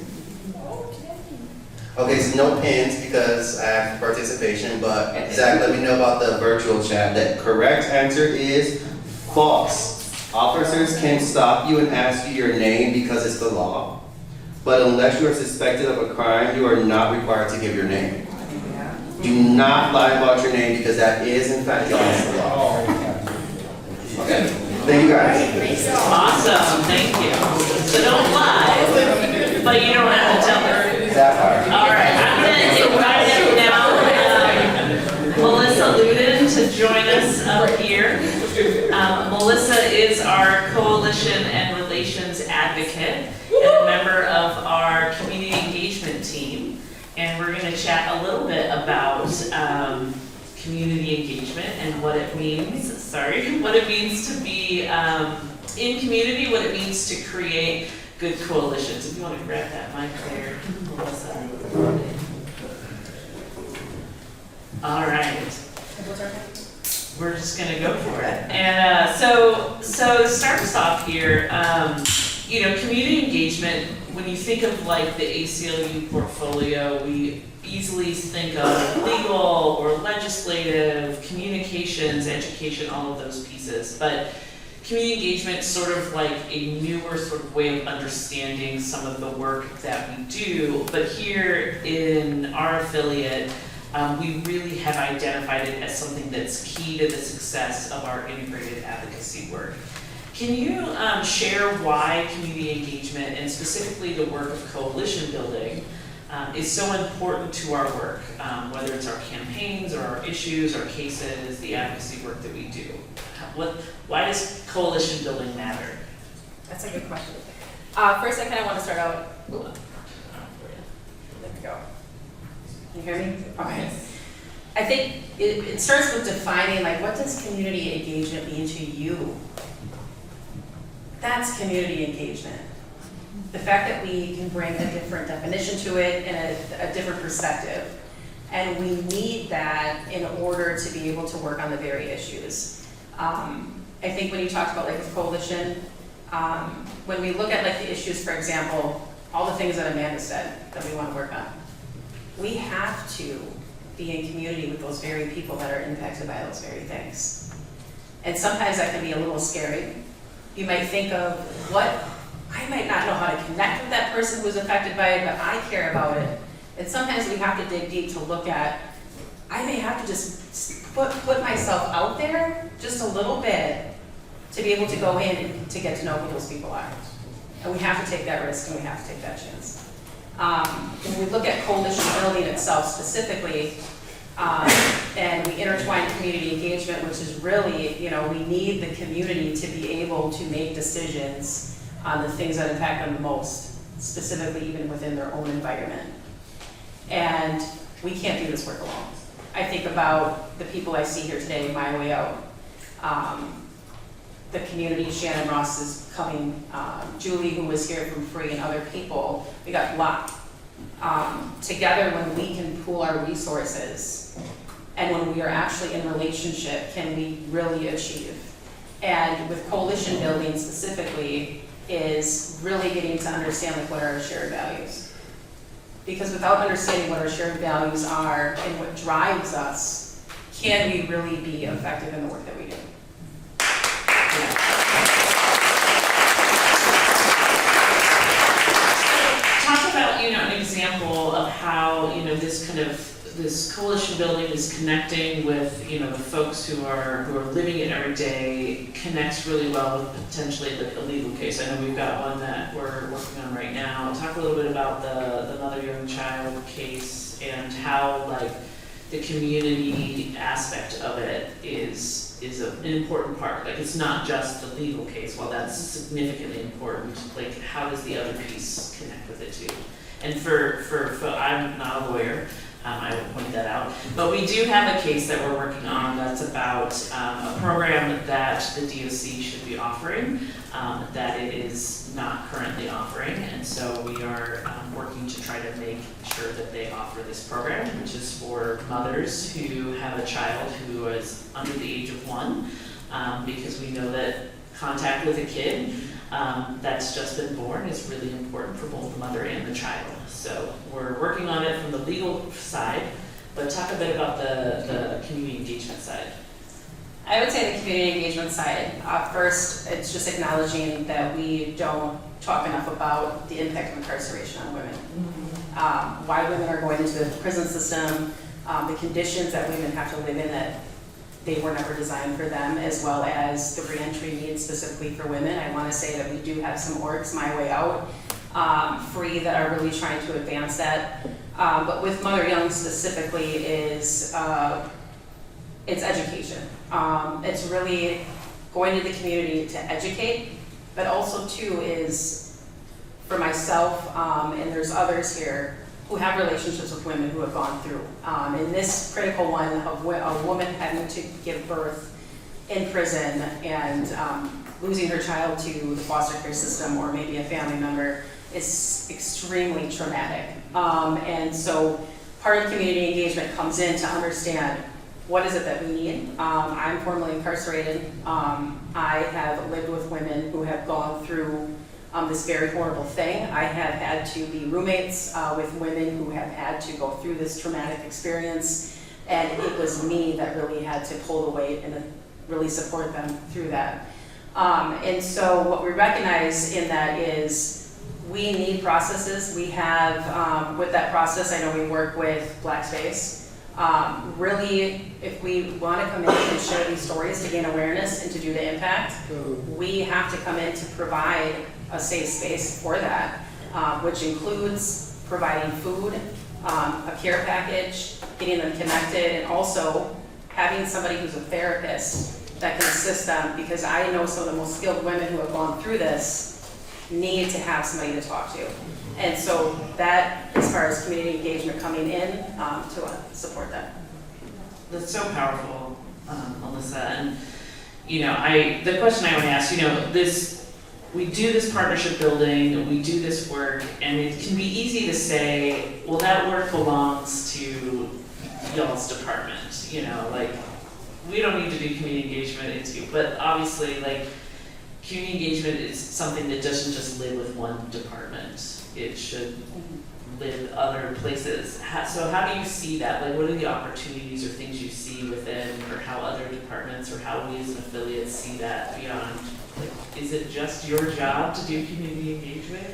Okay, so no pins because I have participation, but Zach, let me know about the virtual chat. The correct answer is false. Officers can stop you and ask you your name because it's the law, but unless you are suspected of a crime, you are not required to give your name. Do not lie about your name because that is in fact against the law. Okay, thank you guys. Awesome, thank you. So don't lie, but you don't have to tell her. That part. All right, I'm going to invite now Melissa Luden to join us up here. Melissa is our Coalition and Relations Advocate and a member of our Community Engagement Team. And we're going to chat a little bit about community engagement and what it means, what it means to be in community, what it means to create good coalitions. If you want to grab that mic there, Melissa. All right. We're just gonna go for it. And so to start us off here, community engagement, when you think of like the ACLU portfolio, we easily think of legal or legislative, communications, education, all of those pieces. But community engagement is sort of like a newer sort of way of understanding some of the work that we do. But here in our affiliate, we really have identified it as something that's key to the success of our integrated advocacy work. Can you share why community engagement and specifically the work of coalition building is so important to our work, whether it's our campaigns or our issues, our cases, the advocacy work that we do? Why does coalition building matter? That's a good question. First, I kind of want to start out. There we go. Can you hear me? Okay. I think it starts with defining, like, what does community engagement mean to you? That's community engagement. The fact that we can bring a different definition to it and a different perspective. And we need that in order to be able to work on the very issues. I think when you talked about like the coalition, when we look at like the issues, for example, all the things that Amanda said that we want to work on, we have to be in community with those very people that are impacted by those very things. And sometimes that can be a little scary. You might think of I might not know how to connect with that person who's affected by it, but I care about it. And sometimes we have to dig deep to look at, I may have to just put myself out there just a little bit to be able to go in to get to know who those people are. And we have to take that risk and we have to take that chance. When we look at coalition building itself specifically, and we intertwine community engagement, which is really, we need the community to be able to make decisions on the things that impact them the most, specifically even within their own environment. And we can't do this work alone. I think about the people I see here today, My Way Out. The community, Shannon Ross is coming, Julie, who was here from Free, and other people, we got luck. Together, when we can pool our resources, and when we are actually in relationship, can we really achieve? And with coalition building specifically, is really getting to understand like what are our shared values. Because without understanding what our shared values are and what drives us, can we really be effective in the work that we do? Talk about, an example of how, this coalition building is connecting with, the folks who are living it every day, connects really well with potentially the legal case. I know we've got one that we're working on right now. Talk a little bit about the mother young child case and how the community aspect of it is an important part. It's not just the legal case, while that's significantly important, how does the other piece connect with it too? And for I'm not a lawyer, I will point that out. But we do have a case that we're working on that's about a program that the DOC should be offering that it is not currently offering. And so we are working to try to make sure that they offer this program, which is for mothers who have a child who is under the age of 1, because we know that contact with a kid that's just been born is really important for both the mother and the child. So we're working on it from the legal side, but talk a bit about the community engagement side. I would say the community engagement side, first, it's just acknowledging that we don't talk enough about the impact of incarceration on women. Why women are going into the prison system, the conditions that women have to live in that they were never designed for them, as well as the reentry needs specifically for women. I want to say that we do have some orgs, My Way Out, Free, that are really trying to advance that. But with Mother Young specifically is, it's education. It's really going to the community to educate, but also too is for myself, and there's others here, who have relationships with women who have gone through. In this critical one of a woman having to give birth in prison and losing her child to the foster care system or maybe a family member is extremely traumatic. And so part of community engagement comes in to understand what is it that we need. I'm formerly incarcerated. I have lived with women who have gone through this very horrible thing. I have had to be roommates with women who have had to go through this traumatic experience, and it was me that really had to pull the weight and really support them through that. And so what we recognize in that is we need processes. We have, with that process, I know we work with Black Space. Really, if we want to come in and share these stories to gain awareness and to do the impact, we have to come in to provide a safe space for that, which includes providing food, a care package, getting them connected, and also having somebody who's a therapist that can assist them, because I know some of the most skilled women who have gone through this need to have somebody to talk to. And so that, as far as community engagement coming in, to support that. That's so powerful, Melissa. And the question I want to ask, we do this partnership building, we do this work, and it can be easy to say, well, that work belongs to y'all's department. We don't need to do community engagement, but obviously, community engagement is something that doesn't just live with one department. It should live other places. So how do you see that? What are the opportunities or things you see within, or how other departments, or how we as an affiliate see that beyond? Is it just your job to do community engagement?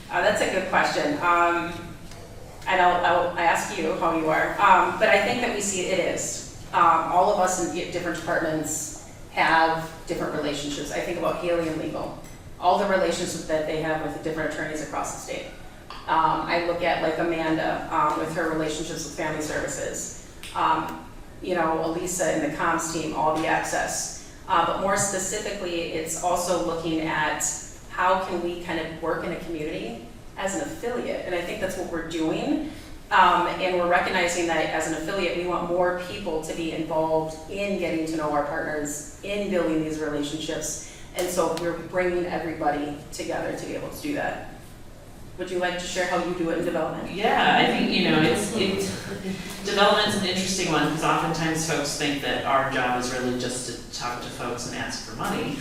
That's a good question. And I'll ask you how you are. But I think that we see it is. All of us in different departments have different relationships. I think about Haley and legal, all the relationships that they have with the different attorneys across the state. I look at Amanda with her relationships with family services. Elisa and the comms team, all the access. But more specifically, it's also looking at how can we kind of work in a community as an affiliate. And I think that's what we're doing. And we're recognizing that as an affiliate, we want more people to be involved in getting to know our partners, in building these relationships. And so we're bringing everybody together to be able to do that. Would you like to share how you do it in development? Yeah, I think, development's an interesting one, because oftentimes folks think that our job is really just to talk to folks and ask for money,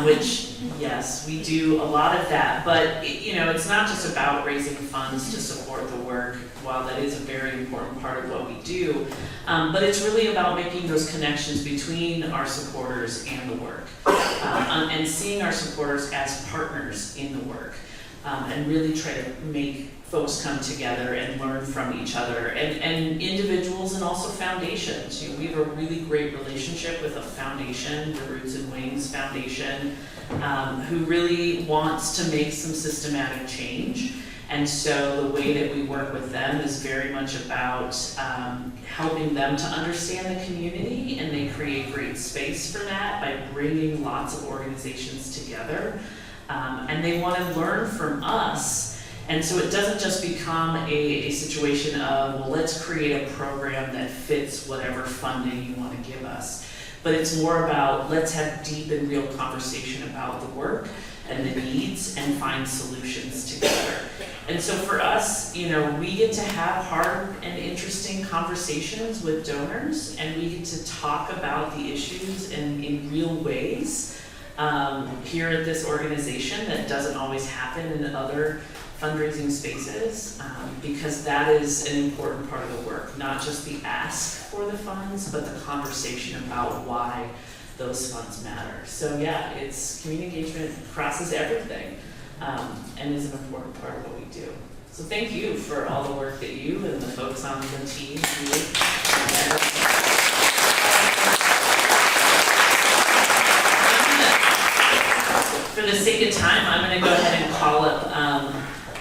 which, yes, we do a lot of that, but, it's not just about raising funds to support the work, while that is a very important part of what we do, but it's really about making those connections between our supporters and the work, and seeing our supporters as partners in the work. And really try to make folks come together and learn from each other, and individuals and also foundations. We have a really great relationship with a foundation, the Roots and Wings Foundation, who really wants to make some systematic change. And so the way that we work with them is very much about helping them to understand the community, and they create great space for that by bringing lots of organizations together. And they want to learn from us. And so it doesn't just become a situation of, well, let's create a program that fits whatever funding you want to give us. But it's more about, let's have deep and real conversation about the work and the needs and find solutions together. And so for us, we get to have hard and interesting conversations with donors, and we get to talk about the issues in real ways. Here at this organization that doesn't always happen in other fundraising spaces, because that is an important part of the work, not just the ask for the funds, but the conversation about why those funds matter. So yeah, it's community engagement crosses everything, and is an important part of what we do. So thank you for all the work that you and the folks on the team do. For the sake of time, I'm going to go ahead and call up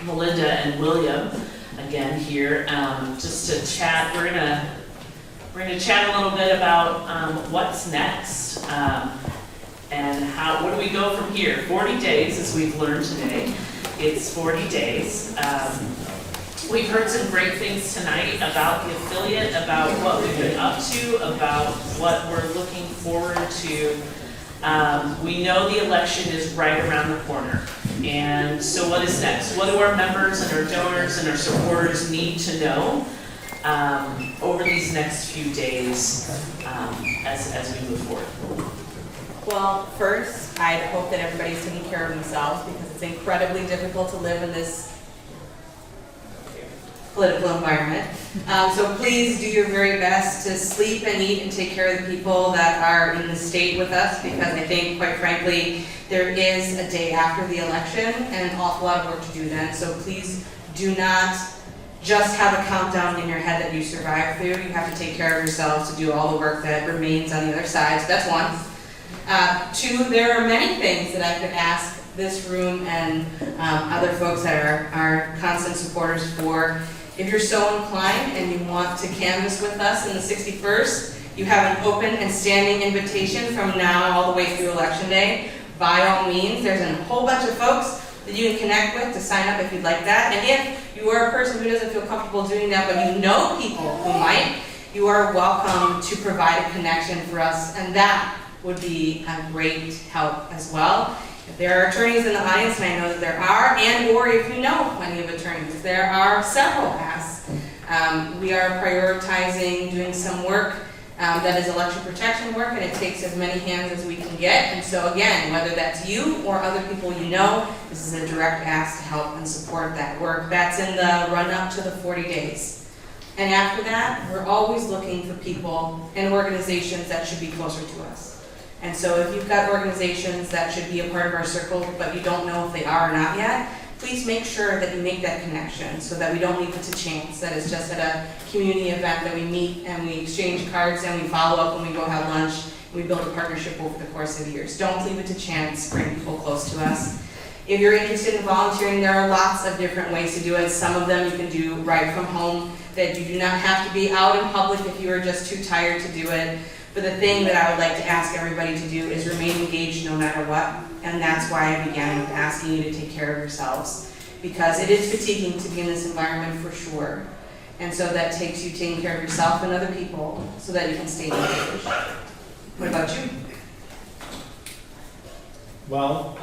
Melinda and William again here, just to chat. We're going to chat a little bit about what's next, and where do we go from here. 40 days, as we've learned today. It's 40 days. We've heard some great things tonight about the affiliate, about what we've been up to, about what we're looking forward to. We know the election is right around the corner, and so what is next? What do our members and our donors and our supporters need to know over these next few days as we move forward? Well, first, I hope that everybody's taking care of themselves, because it's incredibly difficult to live in this political environment. So please do your very best to sleep and eat and take care of the people that are in the state with us, because I think, quite frankly, there is a day after the election and an awful lot of work to do then. So please do not just have a countdown in your head that you survive through. You have to take care of yourselves to do all the work that remains on the other side. So that's one. Two, there are many things that I could ask this room and other folks that are constant supporters for. If you're so inclined and you want to canvass with us in the 61st, you have an open and standing invitation from now all the way through Election Day. By all means, there's a whole bunch of folks that you can connect with to sign up if you'd like that. And if you are a person who doesn't feel comfortable doing that, but you know people who might, you are welcome to provide a connection for us, and that would be a great help as well. If there are attorneys in the audience, and I know that there are, and or if you know plenty of attorneys, there are several asks. We are prioritizing doing some work that is election protection work, and it takes as many hands as we can get. And so again, whether that's you or other people you know, this is a direct ask to help and support that work. That's in the run-up to the 40 days. And after that, we're always looking for people and organizations that should be closer to us. And so if you've got organizations that should be a part of our circle, but you don't know if they are or not yet, please make sure that you make that connection so that we don't leave it to chance, that it's just at a community event that we meet and we exchange cards and we follow up when we go have lunch and we build a partnership over the course of years. Don't leave it to chance, bring people close to us. If you're interested in volunteering, there are lots of different ways to do it. Some of them you can do right from home, that you do not have to be out in public if you are just too tired to do it. But the thing that I would like to ask everybody to do is remain engaged no matter what. And that's why I began with asking you to take care of yourselves. Because it is fatiguing to be in this environment for sure. And so that takes you taking care of yourself and other people so that you can stay engaged. What about you? Well,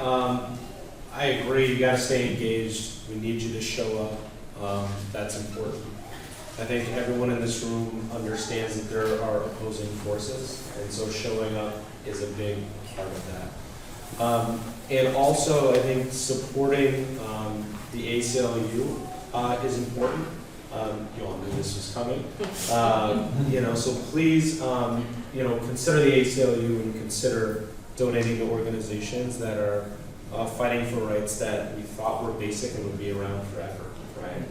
I agree, you gotta stay engaged, we need you to show up, that's important. I think everyone in this room understands that there are opposing forces, and so showing up is a big part of that. And also, I think supporting the ACLU is important. You all knew this was coming. So please, consider the ACLU and consider donating to organizations that are fighting for rights that we thought were basic and would be around forever, right?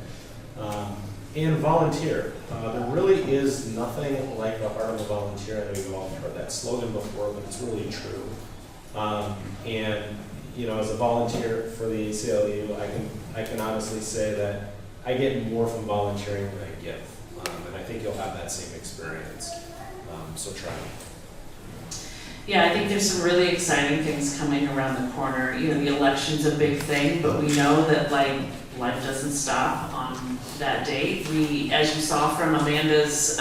And volunteer. There really is nothing like the heart of a volunteer. I know you've all heard that slogan before, but it's really true. As a volunteer for the ACLU, I can honestly say that I get more from volunteering than I give. And I think you'll have that same experience. So try it. Yeah, I think there's some really exciting things coming around the corner. The election's a big thing, but we know that life doesn't stop on that date. As you saw from Amanda's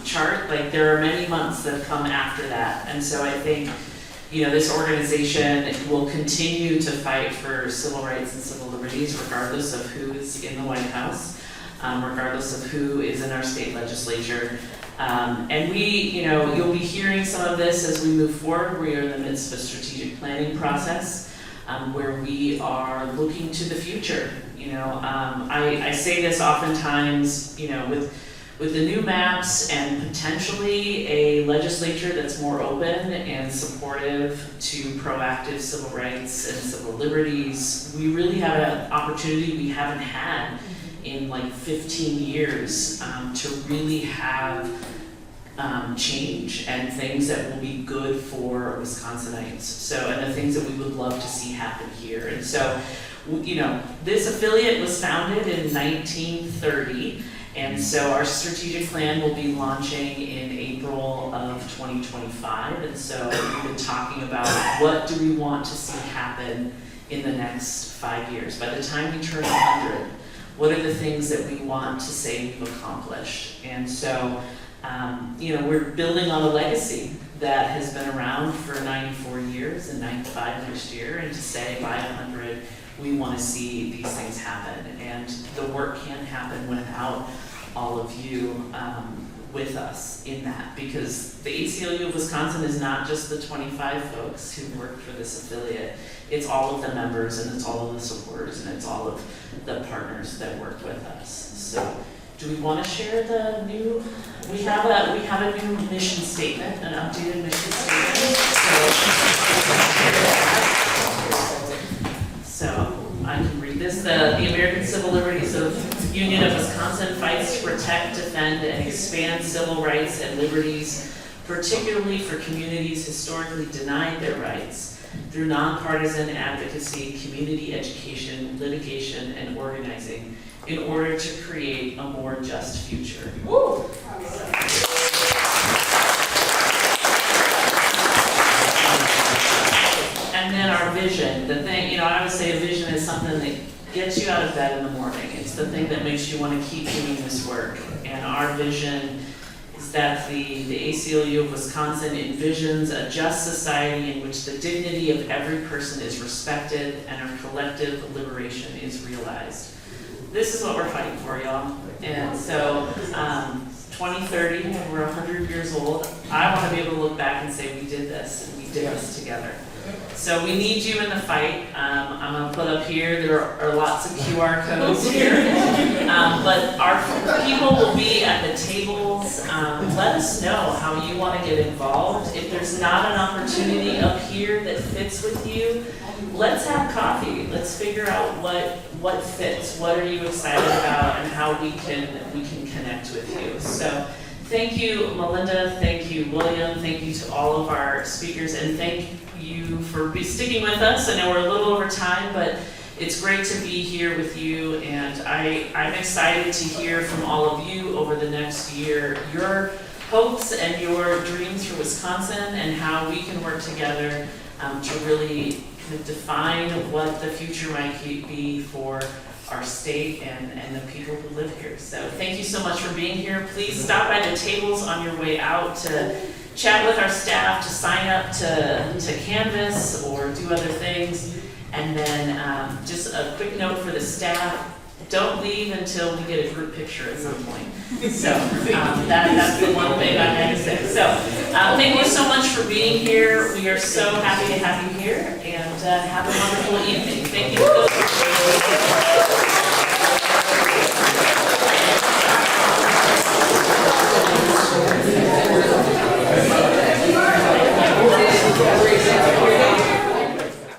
chart, there are many months that come after that. And so I think, this organization will continue to fight for civil rights and civil liberties regardless of who is in the White House, regardless of who is in our state legislature. And you'll be hearing some of this as we move forward. We are in the midst of a strategic planning process where we are looking to the future. I say this oftentimes, with the new maps and potentially a legislature that's more open and supportive to proactive civil rights and civil liberties, we really have an opportunity we haven't had in 15 years to really have change and things that will be good for Wisconsinites. And the things that we would love to see happen here. And so, this affiliate was founded in 1930. And so our strategic plan will be launching in April of 2025. And so we've been talking about what do we want to see happen in the next 5 years. By the time we turn 100, what are the things that we want to say we've accomplished? And so, we're building on a legacy that has been around for 94 years and 95 next year. And to say by 100, we want to see these things happen. And the work can't happen without all of you with us in that, because the ACLU of Wisconsin is not just the 25 folks who work for this affiliate. It's all of the members, and it's all of the supporters, and it's all of the partners that work with us. So, do we want to share the new? We have a new mission statement, an updated mission statement. So I can read this. The American Civil Liberties Union of Wisconsin fights to protect, defend, and expand civil rights and liberties, particularly for communities historically denied their rights, through nonpartisan advocacy, community education, litigation, and organizing, in order to create a more just future. Woo! And then our vision, the thing, I would say a vision is something that gets you out of bed in the morning. It's the thing that makes you want to keep doing this work. And our vision is that the ACLU of Wisconsin envisions a just society in which the dignity of every person is respected and our collective liberation is realized. This is what we're fighting for, y'all. And so, 2030, when we're 100 years old, I want to be able to look back and say we did this and we did this together. So we need you in the fight. I'm going to put up here, there are lots of QR codes here. But our people will be at the tables. Let us know how you want to get involved. If there's not an opportunity up here that fits with you, let's have coffee. Let's figure out what fits. What are you excited about and how we can connect with you. So thank you, Melinda. Thank you, William. Thank you to all of our speakers, and thank you for sticking with us. I know we're a little over time, but it's great to be here with you, and I'm excited to hear from all of you over the next year, your hopes and your dreams for Wisconsin and how we can work together to really kind of define what the future might be for our state and the people who live here. So thank you so much for being here. Please stop by the tables on your way out to chat with our staff, to sign up to Canvas or do other things. And then just a quick note for the staff, don't leave until we get a group picture at some point. So that's the one thing I had to say. So thank you so much for being here. We are so happy to have you here, and have a wonderful evening. Thank you.